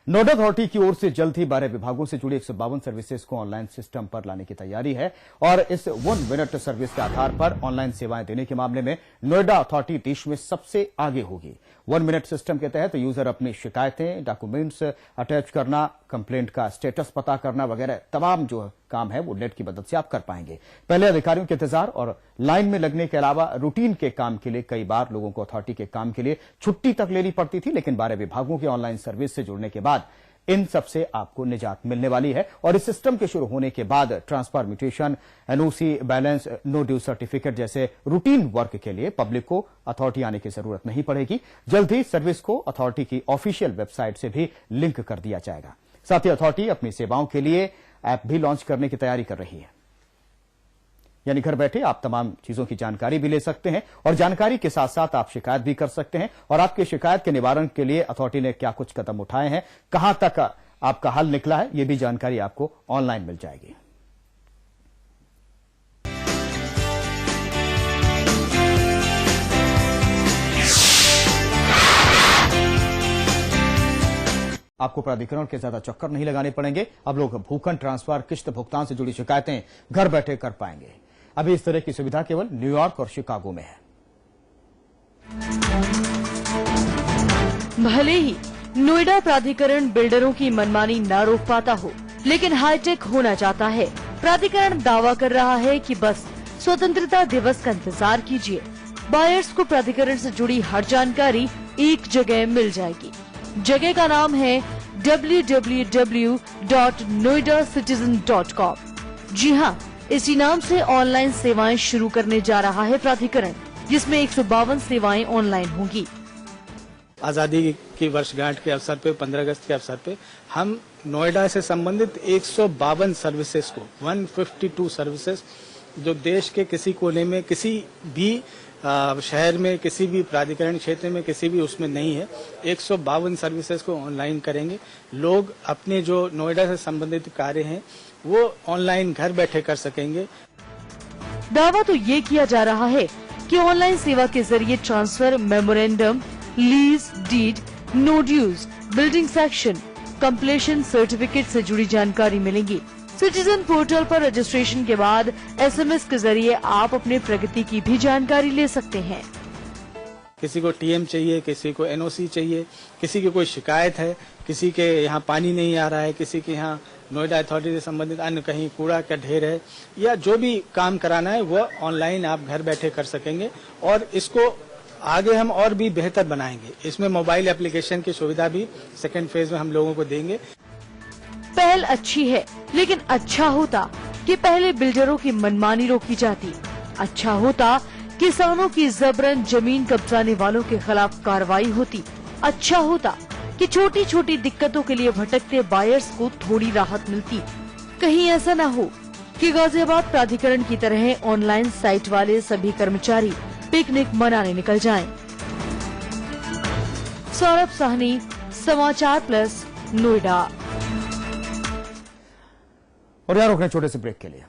Nodal authority की ओर से जल्द ही 12 विभागों से जुड़ी 152 सर्विसेज को ऑनलाइन सिस्टम पर लाने की तैयारी है और इस 1 मिनट सर्विस के आधार पर ऑनलाइन सेवाएं देने के मामले में नोएडा अथॉरिटी देश में सबसे आगे होगी। 1 मिनट सिस्टम के तहत यूजर अपनी शिकायतें, डॉक्यूमेंट्स अटैच करना, कंप्लेंट का स्टेटस पता करना वगैरह तमाम जो काम है वो नेट की मदद से आप कर पाएंगे। पहले अधिकारियों के इंतजार और लाइन में लगने के अलावा रूटीन के काम के लिए कई बार लोगों को अथॉरिटी के काम के लिए छुट्टी तक लेनी पड़ती थी, लेकिन 12 विभागों के ऑनलाइन सर्विस से जुड़ने के बाद इन सबसे आपको निजात मिलने वाली है और इस सिस्टम के शुरू होने के बाद transfer, mutation, NOC, balance, no due certificate जैसे रूटीन वर्क के लिए पब्लिक को अथॉरिटी आने की जरूरत नहीं पड़ेगी। जल्द ही सर्विस को अथॉरिटी की ऑफिशियल वेबसाइट से भी लिंक कर दिया जाएगा। साथ ही अथॉरिटी अपनी सेवाओं के लिए ऐप भी लॉन्च करने की तैयारी कर रही है, यानी घर बैठे आप तमाम चीजों की जानकारी भी ले सकते हैं और जानकारी के साथ साथ आप शिकायत भी कर सकते हैं और आपकी शिकायत के निवारण के लिए अथॉरिटी ने क्या कुछ कदम उठाए हैं, कहां तक आपका हल निकला है, यह भी जानकारी आपको ऑनलाइन मिल जाएगी। आपको प्राधिकरण के ज्यादा चक्कर नहीं लगाने पड़ेंगे। अब लोग भूखंड, ट्रांसफर, किस्त भुगतान से जुड़ी शिकायतें घर बैठे कर पाएंगे। अभी इस तरह की सुविधा केवल न्यूयॉर्क और शिकागो में है। भले ही नोएडा प्राधिकरण बिल्डरों की मनमानी न रोक पाता हो, लेकिन हाईटेक होना चाहता है। प्राधिकरण दावा कर रहा है कि बस स्वतंत्रता दिवस का इंतजार कीजिए, बायर्स को प्राधिकरण से जुड़ी हर जानकारी एक जगह मिल जाएगी। जगह का नाम है www.noidacitizen.com। जी हाँ, इसी नाम से ऑनलाइन सेवाएं शुरू करने जा रहा है प्राधिकरण, जिसमें 152 सेवाएं ऑनलाइन होंगी। आजादी की वर्षगांठ के अवसर पे 15 अगस्त के अवसर पे हम नोएडा से संबंधित 152 सर्विसेज को 152 सर्विसेज जो देश के किसी कोने में, किसी भी शहर में, किसी भी प्राधिकरण क्षेत्र में, किसी भी उसमें नहीं है, 152 सर्विसेज को ऑनलाइन करेंगे। लोग अपने जो नोएडा से संबंधित कार्य हैं वो ऑनलाइन घर बैठे कर सकेंगे। दावा तो ये किया जा रहा है कि ऑनलाइन सेवा के जरिए transfer, memorandum, lease, deed, no dues, building section, completion certificate से जुड़ी जानकारी मिलेगी। सिटीजन पोर्टल पर रजिस्ट्रेशन के बाद SMS के जरिए आप अपने प्रगति की भी जानकारी ले सकते हैं। किसी को TM चाहिए, किसी को NOC चाहिए, किसी की कोई शिकायत है, किसी के यहाँ पानी नहीं आ रहा है, किसी के यहाँ नोएडा अथॉरिटी से संबंधित अन्य कहीं कूड़ा का ढेर है, या जो भी काम कराना है वो ऑनलाइन आप घर बैठे कर सकेंगे। और इसको आगे हम और भी बेहतर बनाएंगे। इसमें मोबाइल एप्लीकेशन की सुविधा भी सेकेंड फेज में हम लोगों को देंगे। पहल अच्छी है, लेकिन अच्छा होता कि पहले बिल्डरों की मनमानी रोकी जाती। अच्छा होता किसानों की जबरन जमीन कब्जाने वालों के खिलाफ कार्रवाई होती। अच्छा होता कि छोटी छोटी दिक्कतों के लिए भटकते बायर्स को थोड़ी राहत मिलती। कहीं ऐसा न हो कि गाजियाबाद प्राधिकरण की तरह ऑनलाइन साइट वाले सभी कर्मचारी पिकनिक मनाने निकल जाएं। सौरभ साहनी, समाचार प्लस, नोएडा। और यार रुकने छोटे से ब्रेक के लिए।